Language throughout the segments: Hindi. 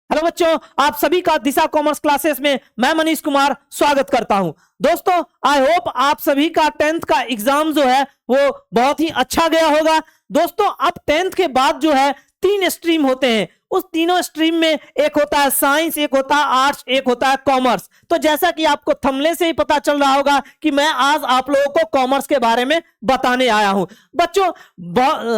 हेलो बच्चों, आप सभी का दिशा कॉमर्स क्लासेस में मैं मनीष कुमार स्वागत करता हूं। दोस्तों, आई होप आप सभी का 10th का एग्जाम जो है वो बहुत ही अच्छा गया होगा। दोस्तों, अब 10th के बाद जो है 3 स्ट्रीम होते हैं। उस तीनों स्ट्रीम में एक होता है साइंस, एक होता है आर्ट्स, एक होता है कॉमर्स। तो जैसा कि आपको थंबनेल से ही पता चल रहा होगा कि मैं आज आप लोगों को कॉमर्स के बारे में बताने आया हूं। बच्चों,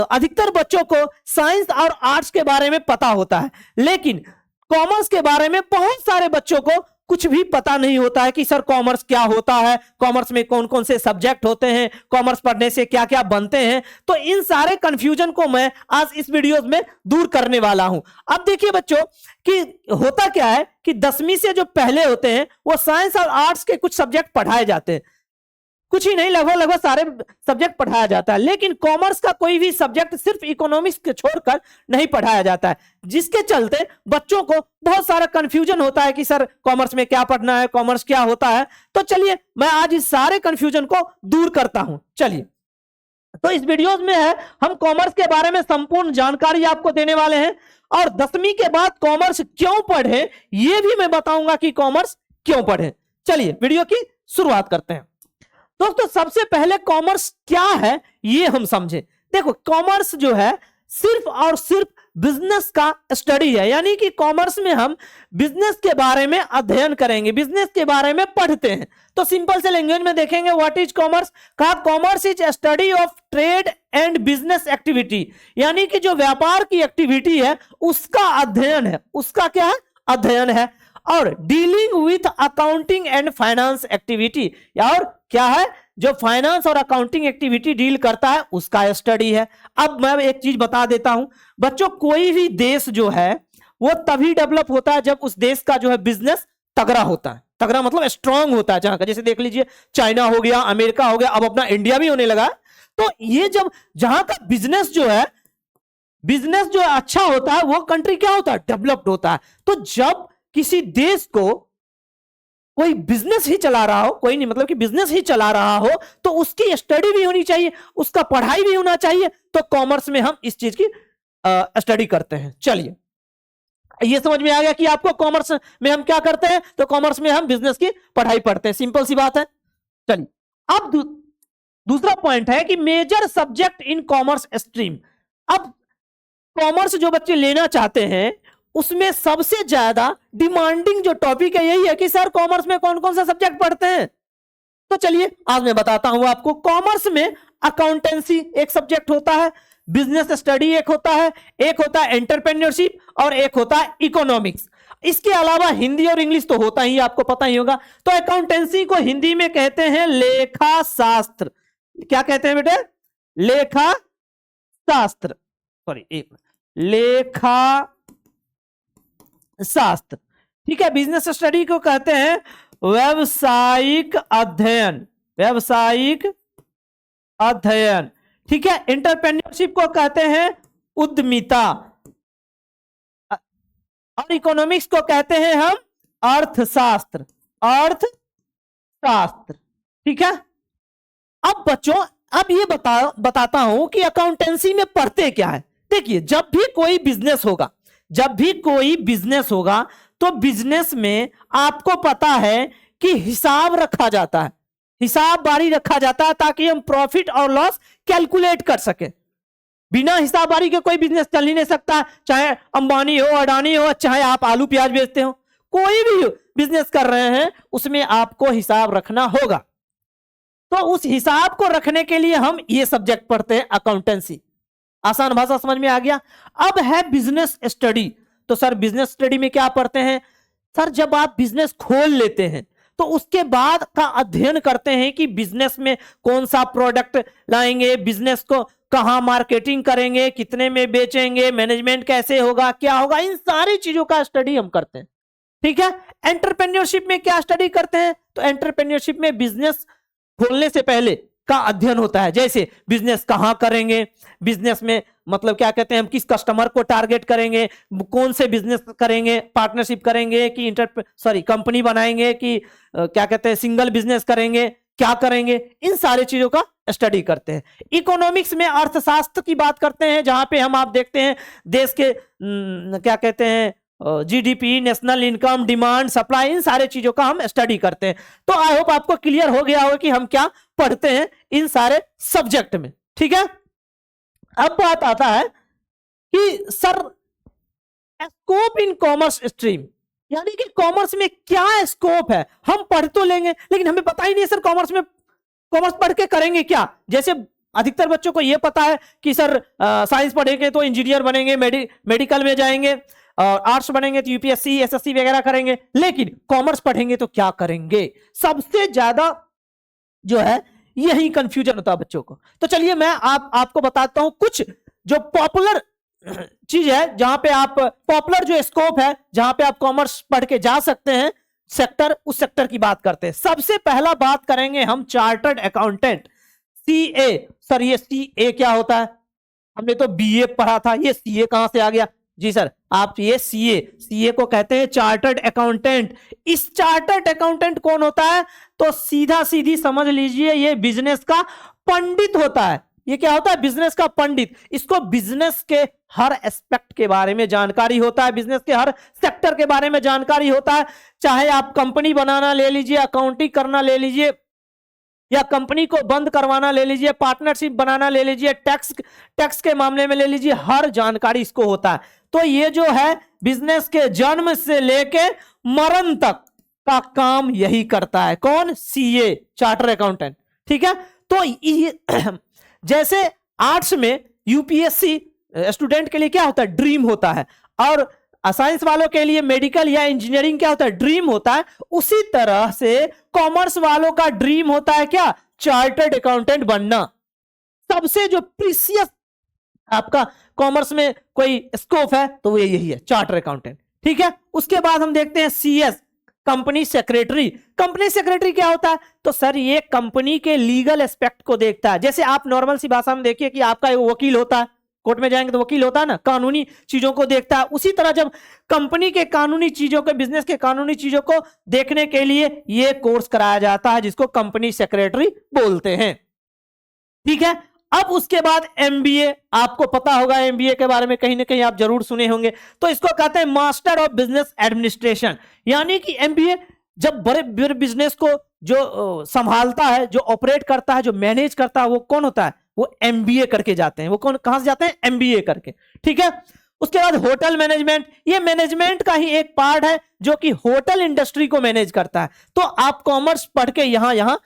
अधिकतर बच्चों को साइंस और आर्ट्स के बारे में पता होता है, लेकिन कॉमर्स के बारे में बहुत सारे बच्चों को कुछ भी पता नहीं होता है कि सर कॉमर्स क्या होता है, कॉमर्स में कौन कौन से सब्जेक्ट होते हैं, कॉमर्स पढ़ने से क्या क्या बनते हैं। तो इन सारे कंफ्यूजन को मैं आज इस वीडियो में दूर करने वाला हूं। अब देखिए बच्चों कि होता क्या है कि 10वीं से जो पहले होते हैं वो साइंस और आर्ट्स के कुछ सब्जेक्ट पढ़ाए जाते हैं, कुछ ही नहीं, लगभग सारे सब्जेक्ट पढ़ाया जाता है। लेकिन कॉमर्स का कोई भी सब्जेक्ट सिर्फ इकोनॉमिक्स के छोड़कर नहीं पढ़ाया जाता है, जिसके चलते बच्चों को बहुत सारा कंफ्यूजन होता है कि सर कॉमर्स में क्या पढ़ना है, कॉमर्स क्या होता है। तो चलिए मैं आज इस सारे कंफ्यूजन को दूर करता हूं। चलिए, तो इस वीडियो में है हम कॉमर्स के बारे में संपूर्ण जानकारी आपको देने वाले हैं, और 10वीं के बाद कॉमर्स क्यों पढ़े यह भी मैं बताऊंगा कि कॉमर्स क्यों पढ़े। चलिए वीडियो की शुरुआत करते हैं। दोस्तों, सबसे पहले कॉमर्स क्या है ये हम समझे। देखो, कॉमर्स जो है सिर्फ और सिर्फ बिजनेस का स्टडी है, यानी कि कॉमर्स में हम बिजनेस के बारे में अध्ययन करेंगे, बिजनेस के बारे में पढ़ते हैं। तो सिंपल से लैंग्वेज में देखेंगे व्हाट इज कॉमर्स। कहा commerce is study of trade and business activity, यानी कि जो व्यापार की एक्टिविटी है उसका अध्ययन है, उसका क्या है, अध्ययन है। और dealing with accounting and finance activity, और क्या है, जो फाइनेंस और अकाउंटिंग एक्टिविटी डील करता है उसका स्टडी है। अब मैं एक चीज बता देता हूं बच्चों, कोई भी देश जो है वो तभी डेवलप होता है जब उस देश का जो है बिजनेस तगड़ा होता है। तगड़ा मतलब स्ट्रांग होता है, जहां का जैसे देख लीजिए चाइना हो गया, अमेरिका हो गया, अब अपना इंडिया भी होने लगा। तो ये जब जहां का बिजनेस जो है अच्छा होता है, वो कंट्री क्या होता है, डेवलप्ड होता है। तो जब किसी देश को कोई बिजनेस ही चला रहा हो, कोई नहीं मतलब कि बिजनेस ही चला रहा हो, तो उसकी स्टडी भी होनी चाहिए, उसका पढ़ाई भी होना चाहिए। तो कॉमर्स में हम इस चीज की स्टडी करते हैं। चलिए, ये समझ में आ गया कि आपको कॉमर्स में हम क्या करते हैं। तो कॉमर्स में हम बिजनेस की पढ़ाई पढ़ते हैं, सिंपल सी बात है। चलिए, अब दूसरा पॉइंट है कि major subject in commerce stream. अब कॉमर्स जो बच्चे लेना चाहते हैं उसमें सबसे ज्यादा डिमांडिंग जो टॉपिक है यही है कि सर कॉमर्स में कौन कौन सा सब्जेक्ट पढ़ते हैं। तो चलिए आज मैं बताता हूं आपको। कॉमर्स में अकाउंटेंसी एक सब्जेक्ट होता है, बिजनेस स्टडी एक होता है, एक होता है एंटरप्रेन्योरशिप, और एक होता है इकोनॉमिक्स। इसके अलावा हिंदी और इंग्लिश तो होता ही, आपको पता ही होगा। तो अकाउंटेंसी को हिंदी में कहते हैं लेखा शास्त्र। क्या कहते हैं बेटे, लेखा शास्त्र, सॉरी एक लेखा शास्त्र, ठीक है। बिजनेस स्टडी को कहते हैं व्यवसायिक अध्ययन, व्यवसायिक अध्ययन, ठीक है। एंटरप्रेन्योरशिप को कहते हैं उद्यमिता, और इकोनॉमिक्स को कहते हैं हम अर्थशास्त्र, अर्थशास्त्र, ठीक है। अब बच्चों, अब ये बताता हूं कि अकाउंटेंसी में पढ़ते क्या है। देखिए, जब भी कोई बिजनेस होगा तो बिजनेस में आपको पता है कि हिसाब रखा जाता है, हिसाब बारी रखा जाता है, ताकि हम प्रॉफिट और लॉस कैलकुलेट कर सके। बिना हिसाब बारी के कोई बिजनेस चल ही नहीं सकता, चाहे अंबानी हो, अडानी हो, चाहे आप आलू प्याज बेचते हो, कोई भी बिजनेस कर रहे हैं उसमें आपको हिसाब रखना होगा। तो उस हिसाब को रखने के लिए हम ये सब्जेक्ट पढ़ते हैं, अकाउंटेंसी। आसान भाषा समझ में आ गया। अब है बिजनेस स्टडी। तो सर बिजनेस स्टडी में क्या पढ़ते हैं। सर जब आप बिजनेस खोल लेते हैं तो उसके बाद का अध्ययन करते हैं कि बिजनेस में कौन सा प्रोडक्ट लाएंगे, बिजनेस को कहां मार्केटिंग करेंगे, कितने में बेचेंगे, मैनेजमेंट कैसे होगा, क्या होगा, इन सारी चीजों का स्टडी हम करते हैं, ठीक है। एंटरप्रेन्योरशिप में क्या स्टडी करते हैं। तो एंटरप्रेन्योरशिप में बिजनेस खोलने से पहले का अध्ययन होता है, जैसे बिजनेस कहां करेंगे, बिजनेस में मतलब क्या कहते हैं, हम किस कस्टमर को टारगेट करेंगे, कौन से बिजनेस करेंगे, पार्टनरशिप करेंगे कि कंपनी बनाएंगे कि क्या कहते हैं सिंगल बिजनेस करेंगे, क्या करेंगे, इन सारी चीजों का स्टडी करते हैं। इकोनॉमिक्स में अर्थशास्त्र की बात करते हैं, जहां पे हम आप देखते हैं देश के क्या कहते हैं GDP, national income, demand, supply, इन सारे चीजों का हम स्टडी करते हैं। तो आई होप आपको क्लियर हो गया होगा कि हम क्या पढ़ते हैं इन सारे सब्जेक्ट में। ठीक है, अब बात आता है कि sir scope in commerce stream, यानी कि कॉमर्स में क्या स्कोप है। हम पढ़ तो लेंगे लेकिन हमें पता ही नहीं सर कॉमर्स पढ़ के करेंगे क्या। जैसे अधिकतर बच्चों को यह पता है कि सर साइंस पढ़ेंगे तो इंजीनियर बनेंगे, मेडिकल में जाएंगे, और आर्ट्स बनेंगे तो यूपीएससी एसएससी वगैरह करेंगे, लेकिन कॉमर्स पढ़ेंगे तो क्या करेंगे। सबसे ज्यादा जो है यही कंफ्यूजन होता है बच्चों को। तो चलिए मैं आपको बताता हूं कुछ जो पॉपुलर चीज है, जहां पे आप पॉपुलर जो स्कोप है जहां पे आप कॉमर्स पढ़ के जा सकते हैं सेक्टर, उस सेक्टर की बात करते हैं। सबसे पहला बात करेंगे हम चार्टर्ड अकाउंटेंट, सीए। सर ये सीए क्या होता है, हमने तो बीए पढ़ा था, ये सीए कहां से आ गया। जी सर, आप ये सीए को कहते हैं चार्टर्ड अकाउंटेंट। इस चार्टर्ड अकाउंटेंट कौन होता है, तो सीधा सीधी समझ लीजिए ये बिजनेस का पंडित होता है। ये क्या होता है, बिजनेस का पंडित। इसको बिजनेस के हर एस्पेक्ट के बारे में जानकारी होता है, बिजनेस के हर सेक्टर के बारे में जानकारी होता है। चाहे आप कंपनी बनाना ले लीजिए, अकाउंटिंग करना ले लीजिए, या कंपनी को बंद करवाना ले लीजिए, पार्टनरशिप बनाना ले लीजिए, टैक्स के मामले में ले लीजिए, हर जानकारी इसको होता है। तो ये जो है बिजनेस के जन्म से लेके मरण तक का काम यही करता है। कौन, सीए, चार्टर अकाउंटेंट। ठीक है, तो जैसे आर्ट्स में यूपीएससी स्टूडेंट के लिए क्या होता है, ड्रीम होता है, और साइंस वालों के लिए मेडिकल या इंजीनियरिंग क्या होता है, ड्रीम होता है। उसी तरह से कॉमर्स वालों का ड्रीम होता है क्या, चार्टर्ड अकाउंटेंट बनना। सबसे जो प्रीसियस आपका कॉमर्स में कोई स्कोप है तो वो यही है, चार्टर्ड अकाउंटेंट। ठीक है, उसके बाद हम देखते हैं CS, company secretary. Company secretary क्या होता है, तो सर ये कंपनी के लीगल एस्पेक्ट को देखता है। जैसे आप नॉर्मल सी भाषा में देखिए कि आपका एक वकील होता है, कोर्ट में जाएंगे तो वकील होता है ना, कानूनी चीजों को देखता है। उसी तरह जब कंपनी के कानूनी चीजों को, बिजनेस के कानूनी चीजों को देखने के लिए ये कोर्स कराया जाता है, जिसको कंपनी सेक्रेटरी बोलते हैं। ठीक है, अब उसके बाद एमबीए, आपको पता होगा एमबीए के बारे में, कहीं ना कहीं आप जरूर सुने होंगे। तो इसको कहते हैं मास्टर ऑफ बिजनेस एडमिनिस्ट्रेशन। यानी कि एमबीए जब बड़े बिजनेस को जो संभालता है, जो ऑपरेट करता है, जो मैनेज करता है, वो कौन होता है, वो एमबीए करके जाते हैं। वो कौन, कहां से जाते हैं, एमबीए करके। ठीक है, उसके बाद होटल मैनेजमेंट, ये मैनेजमेंट का ही एक पार्ट है जो कि होटल इंडस्ट्री को मैनेज करता है। तो आप कॉमर्स पढ़ के यहां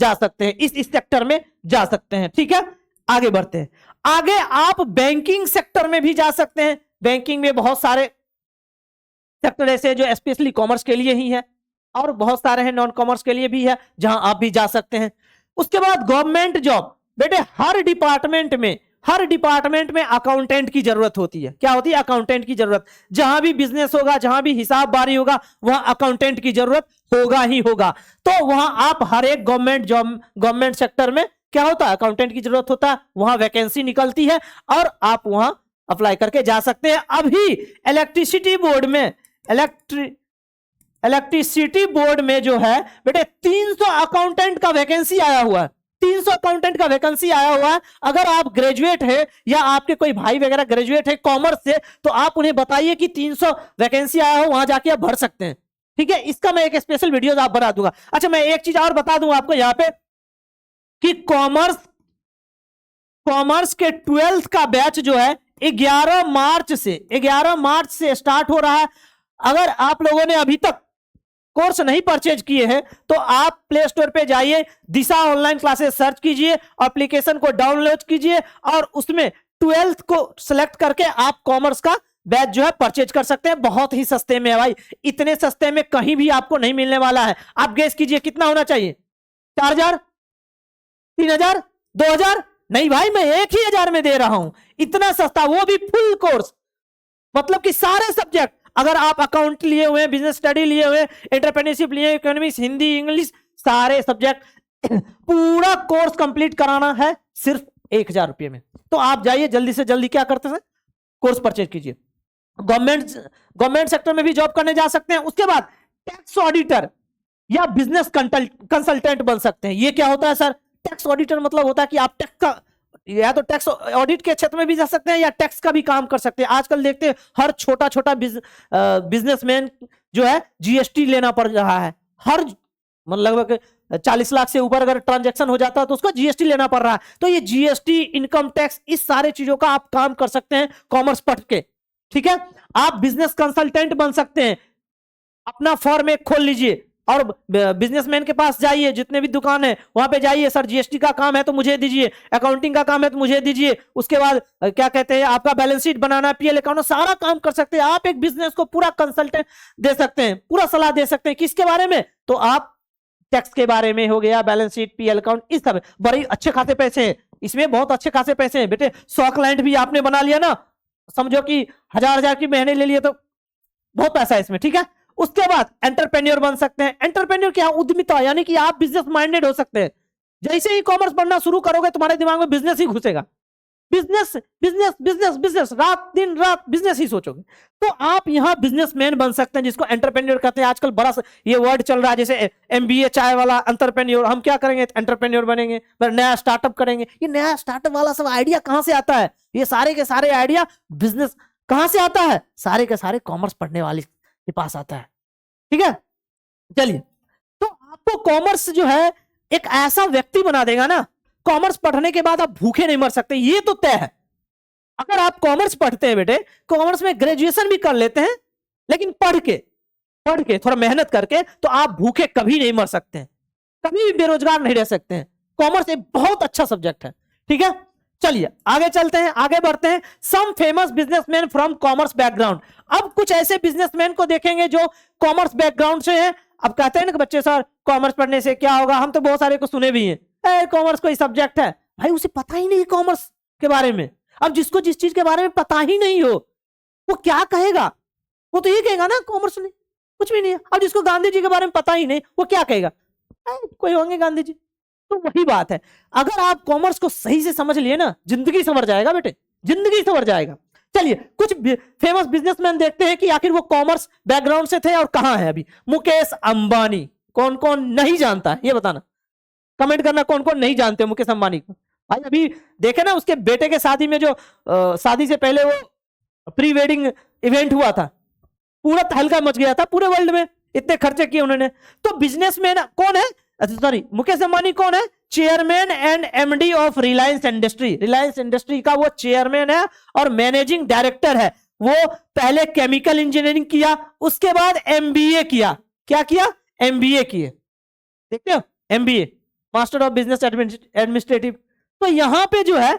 जा सकते हैं, इस सेक्टर में जा सकते हैं। ठीक है, आगे बढ़ते हैं। आगे आप बैंकिंग सेक्टर में भी जा सकते हैं। बैंकिंग में बहुत सारे सेक्टर ऐसे जो स्पेशली कॉमर्स के लिए ही है, और बहुत सारे हैं नॉन कॉमर्स के लिए भी है, जहां आप भी जा सकते हैं। उसके बाद गवर्नमेंट जॉब, बेटे हर डिपार्टमेंट में अकाउंटेंट की जरूरत होती है। क्या होती है, अकाउंटेंट की जरूरत। जहां भी बिजनेस होगा, जहां भी हिसाब बारी होगा, वहां अकाउंटेंट की जरूरत होगा ही होगा। तो वहां आप हर एक गवर्नमेंट सेक्टर में क्या होता है, अकाउंटेंट की जरूरत होता है। वहां वैकेंसी निकलती है और आप वहां अप्लाई करके जा सकते हैं। अभी इलेक्ट्रिसिटी बोर्ड में जो है बेटे 300 अकाउंटेंट का वैकेंसी आया हुआ है। 300 अकाउंटेंट का वैकेंसी आया हुआ है। अगर आप ग्रेजुएट है या आपके कोई भाई वगैरह ग्रेजुएट है कॉमर्स से, तो आप उन्हें बताइए कि 300 वैकेंसी आया हो, वहां जाके आप भर सकते हैं। ठीक है, इसका मैं एक स्पेशल वीडियो आप बना दूंगा। अच्छा, मैं एक चीज और बता दूंगा आपको यहाँ पे कि कॉमर्स के 12th का बैच जो है 11 मार्च से स्टार्ट हो रहा है। अगर आप लोगों ने अभी तक कोर्स नहीं परचेज किए हैं तो आप प्ले स्टोर पे जाइए, दिशा ऑनलाइन क्लासेस सर्च कीजिए, एप्लीकेशन को डाउनलोड कीजिए और उसमें 12th को सिलेक्ट करके आप कॉमर्स का बैच जो है परचेज कर सकते हैं। बहुत ही सस्ते में है भाई, इतने सस्ते में कहीं भी आपको नहीं मिलने वाला है। आप गेस कीजिए कितना होना चाहिए, 4000, 3000, 2000? नहीं भाई, मैं 1000 में दे रहा हूं। इतना सस्ता, वो भी फुल कोर्स, मतलब कि सारे सब्जेक्ट। अगर आप अकाउंट लिए हुए, बिजनेस स्टडी लिए हुए, एंटरप्रेन्योरशिप लिए, इकोनॉमिक्स, हिंदी, इंग्लिश, सारे सब्जेक्ट पूरा कोर्स कंप्लीट कराना है सिर्फ 1000 रुपये में। तो आप जाइए जल्दी से जल्दी, क्या करते हैं, कोर्स परचेज कीजिए। गवर्नमेंट सेक्टर में भी जॉब करने जा सकते हैं। उसके बाद टैक्स ऑडिटर या बिजनेस कंसल्टेंट बन सकते हैं। ये क्या होता है सर, टैक्स ऑडिटर मतलब होता है कि आप टैक्स का या तो टैक्स ऑडिट के क्षेत्र में भी जा सकते हैं या टैक्स का भी काम कर सकते हैं। आजकल देखते हैं हर छोटा छोटा बिजनेसमैन जो है जीएसटी लेना पड़ रहा है। हर मतलब लगभग 40 लाख से ऊपर अगर ट्रांजैक्शन हो जाता है तो उसको जीएसटी लेना पड़ रहा है। तो ये जीएसटी, इनकम टैक्स, इस सारे चीजों का आप काम कर सकते हैं कॉमर्स पढ़ के। ठीक है, आप बिजनेस कंसल्टेंट बन सकते हैं। अपना फर्म एक खोल लीजिए और बिजनेसमैन के पास जाइए, जितने भी दुकान है वहां पे जाइए, सर जीएसटी का काम है तो मुझे दीजिए, अकाउंटिंग का काम है तो मुझे दीजिए, उसके बाद क्या कहते हैं आपका बैलेंस शीट बनाना, पीएल अकाउंट, सारा काम कर सकते हैं आप। एक बिजनेस को पूरा कंसल्टेंट दे सकते हैं, पूरा सलाह दे सकते हैं। किसके बारे में? तो आप टैक्स के बारे में हो गया, बैलेंस शीट, पीएल अकाउंट, इस सब बड़े अच्छे खासे पैसे हैं इसमें, बहुत अच्छे खासे पैसे हैं बेटे। 100 क्लाइंट भी आपने बना लिया ना, समझो कि 1000 की महीने ले लिए तो बहुत पैसा है इसमें। ठीक है, उसके बाद एंटरप्रेन्योर बन सकते हैं। एंटरप्रेन्योर क्या? उद्यमिता, यानी कि आप बिजनेस माइंडेड हो सकते हैं। जैसे ही कॉमर्स पढ़ना शुरू करोगे तुम्हारे दिमाग में बिजनेस ही घुसेगा, बिजनेस बिजनेस बिजनेस बिजनेस, रात दिन रात बिजनेस ही सोचोगे। तो आप यहां बिजनेसमैन बन सकते हैं, जिसको एंटरप्रेन्योर कहते हैं। आजकल बड़ा ये वर्ड चल रहा है, जैसे एमबीए चाय वाला एंटरप्रेन्योर। हम क्या करेंगे? एंटरप्रेन्योर बनेंगे, फिर नया स्टार्टअप करेंगे। ये नया स्टार्टअप वाला सब आइडिया कहां से आता है? ये सारे के सारे आइडिया बिजनेस कहां से आता है? सारे के सारे कॉमर्स पढ़ने वाले के पास आता है। ठीक है, चलिए, तो आपको कॉमर्स जो है एक ऐसा व्यक्ति बना देगा ना, कॉमर्स पढ़ने के बाद आप भूखे नहीं मर सकते, ये तो तय है। अगर आप कॉमर्स पढ़ते हैं बेटे, कॉमर्स में ग्रेजुएशन भी कर लेते हैं, लेकिन पढ़ के थोड़ा मेहनत करके, तो आप भूखे कभी नहीं मर सकते हैं, कभी भी बेरोजगार नहीं रह सकते हैं। कॉमर्स एक बहुत अच्छा सब्जेक्ट है। ठीक है, चलिए आगे चलते हैं, आगे बढ़ते हैं। Some famous businessman from commerce background. अब कुछ ऐसे बिजनेसमैन को देखेंगे जो कॉमर्स बैकग्राउंड से हैं। अब कहते हैं ना कि बच्चे सर कॉमर्स पढ़ने से क्या होगा, हम तो बहुत सारे को सुने भी हैं, कॉमर्स कोई सब्जेक्ट है। भाई उसे पता ही नहीं कॉमर्स के बारे में। अब जिसको जिस चीज के बारे में पता ही नहीं हो वो क्या कहेगा? वो तो ये कहेगा ना कॉमर्स में कुछ भी नहीं है। अब जिसको गांधी जी के बारे में पता ही नहीं, वो क्या कहेगा? कोई होंगे गांधी जी। तो वही बात है, अगर आप कॉमर्स को सही से समझ लिए ना, जिंदगी संवर जाएगा बेटे, जिंदगी संवर जाएगा। चलिए कुछ फेमस बिजनेसमैन देखते हैं कि आखिर वो कॉमर्स बैकग्राउंड से थे और कहां है अभी। मुकेश अंबानी, कौन कौन नहीं जानता है ये बताना, कमेंट करना कौन कौन नहीं जानते मुकेश अंबानी को। भाई अभी देखे ना उसके बेटे के शादी में जो शादी से पहले वो प्री वेडिंग इवेंट हुआ था, पूरा तहलका मच गया था पूरे वर्ल्ड में, इतने खर्चे किए उन्होंने। तो बिजनेसमैन कौन है? सॉरी, मुकेश अंबानी कौन है? Chairman and MD of Reliance industry. Reliance industry का वो चेयरमैन है और मैनेजिंग डायरेक्टर है। वो पहले केमिकल इंजीनियरिंग किया, उसके बाद एमबीए किया। क्या किया? एमबीए किए, देखते हो, MBA, master of business administrative. तो यहां पे जो है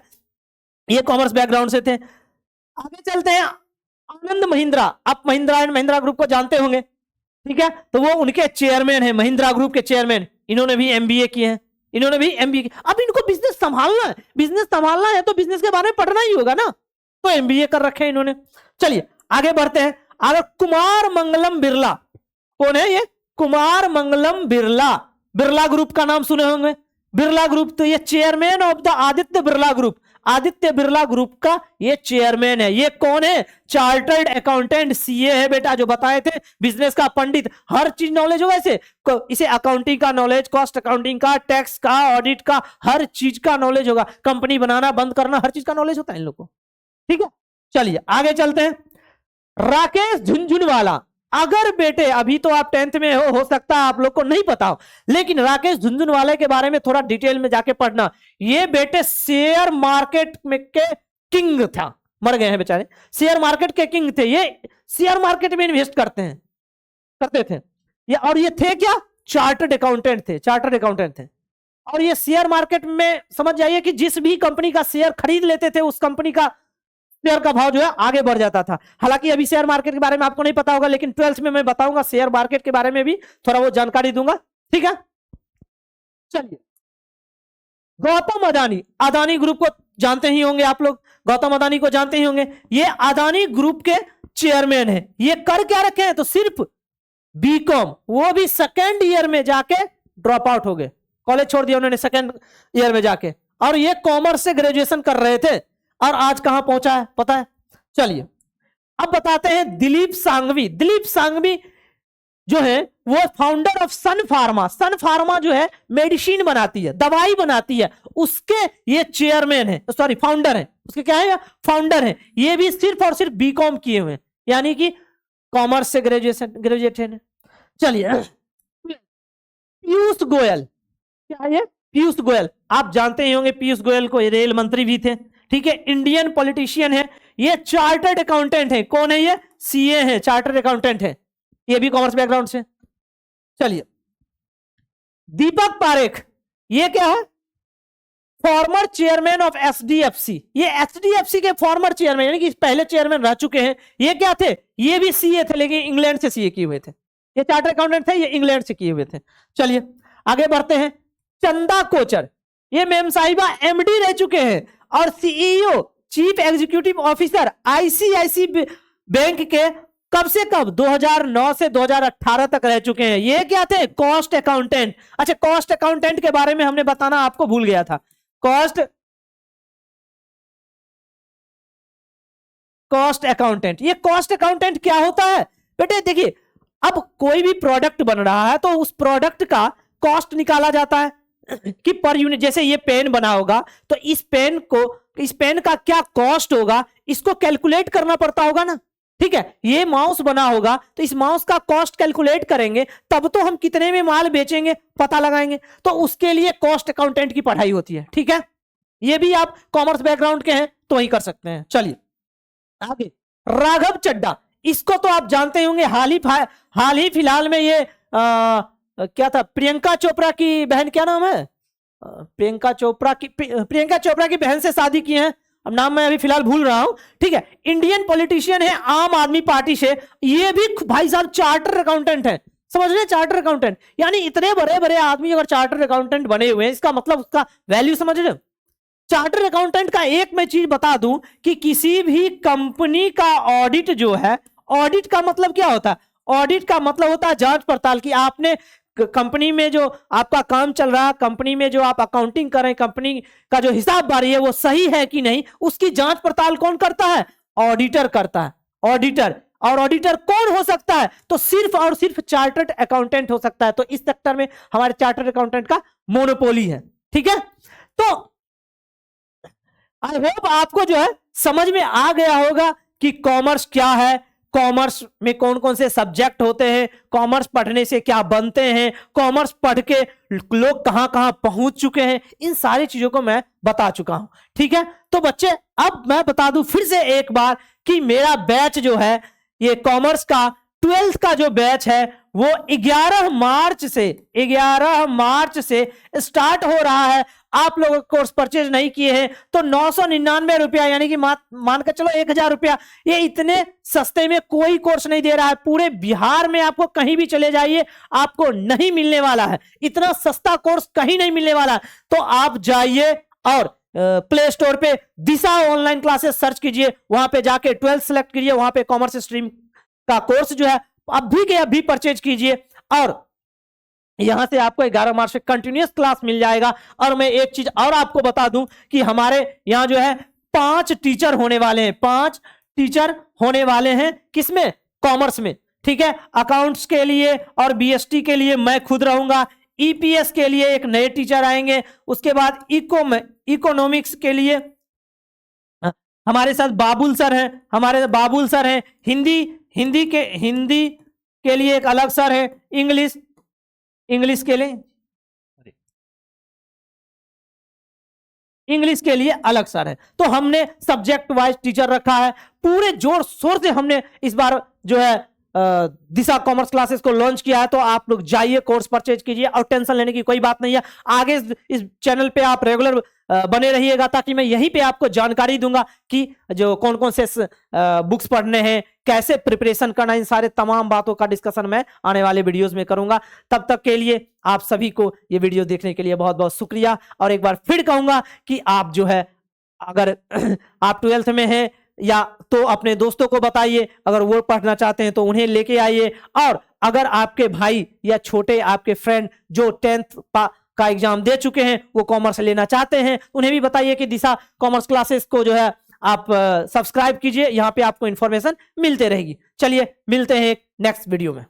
ये कॉमर्स बैकग्राउंड से थे। आगे चलते हैं, आनंद महिंद्रा। आप महिंद्रा एंड महिंद्रा ग्रुप को जानते होंगे, ठीक है, तो वो उनके चेयरमैन है, महिंद्रा ग्रुप के चेयरमैन। इन्होंने भी एमबीए किए हैं, इन्होंने भी एमबीए किया। अब इनको बिजनेस संभालना है, बिजनेस संभालना है तो बिजनेस के बारे में पढ़ना ही होगा ना, तो एमबीए कर रखे हैं इन्होंने। चलिए आगे बढ़ते हैं। आगे कुमार मंगलम बिरला, कौन है ये? कुमार मंगलम बिरला, बिरला ग्रुप का नाम सुने होंगे। बिरला ग्रुप, तो ये chairman of the Aditya Birla group, Aditya Birla group का ये चेयरमैन है। ये कौन है? चार्टर्ड अकाउंटेंट, सीए है बेटा, जो बताए थे, बिजनेस का पंडित, हर चीज नॉलेज होगा इसे। इसे अकाउंटिंग का नॉलेज, कॉस्ट अकाउंटिंग का, टैक्स का, ऑडिट का, हर चीज का नॉलेज होगा। कंपनी बनाना बंद करना, हर चीज का नॉलेज होता है इन लोगों को। ठीक है, चलिए आगे चलते हैं। राकेश झुनझुनवाला, अगर बेटे अभी तो आप 10th में हो सकता है आप लोग को नहीं पता हो, लेकिन राकेश झुनझुनवाला के बारे में थोड़ा डिटेल में जाके पढ़ना। ये बेटे शेयर मार्केट में के किंग था, मर गए हैं बेचारे, शेयर मार्केट के किंग थे। ये शेयर मार्केट में इन्वेस्ट करते थे ये, और ये थे क्या? चार्टर्ड अकाउंटेंट थे, चार्टर्ड अकाउंटेंट थे। और ये शेयर मार्केट में समझ जाइए कि जिस भी कंपनी का शेयर खरीद लेते थे, उस कंपनी का शेयर का भाव जो है आगे बढ़ जाता था। हालांकि अभी शेयर मार्केट के बारे में आपको नहीं पता होगा, लेकिन 12th में मैं बताऊंगा शेयर मार्केट के बारे में भी थोड़ा वो जानकारी दूंगा। ठीक है, चलिए गौतम अदानी, अदानी ग्रुप को जानते ही होंगे आप लोग, गौतम अदानी को जानते ही होंगे। ये अदानी ग्रुप के चेयरमैन है। ये कर क्या रखे हैं? तो सिर्फ बीकॉम, वो भी सेकेंड ईयर में जाके ड्रॉप आउट हो गए, कॉलेज छोड़ दिया उन्होंने सेकेंड ईयर में जाके। और ये कॉमर्स से ग्रेजुएशन कर रहे थे, और आज कहां पहुंचा है पता है? चलिए अब बताते हैं दिलीप सांघवी। दिलीप सांघवी जो है वो founder of Sun Pharma, Sun Pharma जो है मेडिसिन बनाती है, दवाई बनाती है, उसके ये चेयरमैन है, सॉरी फाउंडर है, उसके क्या है, फाउंडर है। ये भी सिर्फ और सिर्फ बीकॉम किए हुए हैं, यानी कि कॉमर्स से ग्रेजुएट है। चलिए, पीयूष गोयल, क्या है पीयूष गोयल, आप जानते ही होंगे पीयूष गोयल को, रेल मंत्री भी थे, ठीक है, इंडियन पॉलिटिशियन है, ये चार्टर्ड अकाउंटेंट है। कौन है ये, सीए है, चार्टर्ड अकाउंटेंट है, ये भी कॉमर्स बैकग्राउंड से। चलिए, दीपक पारेख, ये क्या है, फॉर्मर चेयरमैन ऑफ एचडीएफसी, ये एचडीएफसी के फॉर्मर चेयरमैन, यानी कि पहले चेयरमैन रह चुके हैं। ये क्या थे, ये भी सीए थे, लेकिन इंग्लैंड से सीए किए हुए थे, ये चार्टर्ड अकाउंटेंट थे, ये इंग्लैंड से किए हुए थे। चलिए आगे बढ़ते हैं, चंदा कोचर, ये मैम साहिबा एमडी रह चुके हैं और CEO, chief executive officer ICIC bank के कब से कब, 2009 से 2018 तक रह चुके हैं। ये क्या थे, कॉस्ट अकाउंटेंट। अच्छा, कॉस्ट अकाउंटेंट के बारे में हमने बताना आपको भूल गया था। कॉस्ट अकाउंटेंट, ये कॉस्ट अकाउंटेंट क्या होता है बेटे, देखिए अब कोई भी प्रोडक्ट बन रहा है तो उस प्रोडक्ट का कॉस्ट निकाला जाता है कि पर यूनिट, जैसे ये पेन बना होगा तो इस पेन का क्या कॉस्ट होगा, इसको कैलकुलेट करना पड़ता होगा ना, ठीक है। ये माउस बना होगा तो इस माउस का कॉस्ट कैलकुलेट करेंगे, तब तो हम कितने में माल बेचेंगे पता लगाएंगे, तो उसके लिए कॉस्ट अकाउंटेंट की पढ़ाई होती है, ठीक है। ये भी आप कॉमर्स बैकग्राउंड के हैं तो वही कर सकते हैं। चलिए आगे, राघव चड्डा, इसको तो आप जानते होंगे, हाल ही फिलहाल में ये क्या था, प्रियंका चोपड़ा की बहन, क्या नाम है, प्रियंका चोपड़ा की बहन से शादी की है, अब नाम मैं अभी फिलहाल भूल रहा हूं, ठीक है। इंडियन पॉलिटिशियन है, आम आदमी पार्टी से, ये भी भाई साहब चार्टर अकाउंटेंट है, समझ रहे, चार्टर अकाउंटेंट, यानी इतने बड़े बड़े आदमी अगर चार्टर अकाउंटेंट बने हुए हैं, इसका मतलब उसका वैल्यू समझ रहे हो। चार्टर अकाउंटेंट का एक मैं चीज बता दूं कि किसी भी कंपनी का ऑडिट जो है, ऑडिट का मतलब क्या होता है, ऑडिट का मतलब होता है जांच पड़ताल, की आपने कंपनी में जो आपका काम चल रहा है, कंपनी में जो आप अकाउंटिंग कर रहे हैं, कंपनी का जो हिसाब बारी है वो सही है कि नहीं, उसकी जांच पड़ताल कौन करता है, ऑडिटर करता है, ऑडिटर। और ऑडिटर कौन हो सकता है, तो सिर्फ और सिर्फ चार्टर्ड अकाउंटेंट हो सकता है। तो इस सेक्टर में हमारे चार्टर्ड अकाउंटेंट का मोनोपोली है, ठीक है। तो आई होप आपको जो है समझ में आ गया होगा कि कॉमर्स क्या है, कॉमर्स में कौन कौन से सब्जेक्ट होते हैं, कॉमर्स पढ़ने से क्या बनते हैं, कॉमर्स पढ़ के लोग कहां कहां पहुंच चुके हैं, इन सारी चीजों को मैं बता चुका हूं, ठीक है। तो बच्चे अब मैं बता दूं फिर से एक बार कि मेरा बैच जो है, ये कॉमर्स का 12th का जो बैच है वो 11 मार्च से स्टार्ट हो रहा है। आप लोग कोर्स परचेज नहीं किए हैं तो 999 रुपया, यानी कि मान कर चलो 1000 रुपया, ये इतने सस्ते में कोई कोर्स नहीं दे रहा है। पूरे बिहार में आपको कहीं भी चले जाइए आपको नहीं मिलने वाला है, इतना सस्ता कोर्स कहीं नहीं मिलने वाला। तो आप जाइए और प्ले स्टोर पे दिशा ऑनलाइन क्लासेस सर्च कीजिए, वहां पे जाके 12th सेलेक्ट कीजिए, वहां पे कॉमर्स स्ट्रीम का कोर्स जो है अभी के अभी परचेज कीजिए। और यहां से आपको 11 मार्च से कंटिन्यूअस क्लास मिल जाएगा। और मैं एक चीज और आपको बता दूं कि हमारे यहां जो है 5 टीचर होने वाले हैं, 5 टीचर होने वाले हैं, किसमें, कॉमर्स में, ठीक है। अकाउंट्स के लिए और बीएसटी के लिए मैं खुद रहूंगा, ईपीएस के लिए एक नए टीचर आएंगे, उसके बाद इकोनॉमिक्स के लिए हमारे साथ बाबुल सर हैं, हिंदी के लिए एक अलग सर है, इंग्लिश के लिए अलग सर है। तो हमने सब्जेक्ट वाइज टीचर रखा है, पूरे जोर शोर से हमने इस बार जो है दिशा कॉमर्स क्लासेस को लॉन्च किया है। तो आप लोग जाइए, कोर्स परचेज कीजिए और टेंशन लेने की कोई बात नहीं है। आगे इस चैनल पे आप रेगुलर बने रहिएगा ताकि मैं यहीं पे आपको जानकारी दूंगा कि जो कौन कौन से बुक्स पढ़ने हैं, कैसे प्रिपरेशन करना, इन सारे तमाम बातों का डिस्कशन मैं आने वाले वीडियोस में करूंगा। तब तक के लिए आप सभी को ये वीडियो देखने के लिए बहुत बहुत शुक्रिया। और एक बार फिर कहूंगा कि आप जो है अगर आप 12th में हैं या तो अपने दोस्तों को बताइए, अगर वो पढ़ना चाहते हैं तो उन्हें लेके आइए। और अगर आपके भाई या छोटे आपके फ्रेंड जो 10th का एग्जाम दे चुके हैं, वो कॉमर्स लेना चाहते हैं, उन्हें भी बताइए कि दिशा कॉमर्स क्लासेस को जो है आप सब्सक्राइब कीजिए, यहाँ पे आपको इंफॉर्मेशन मिलते रहेगी। चलिए मिलते हैं एक नेक्स्ट वीडियो में।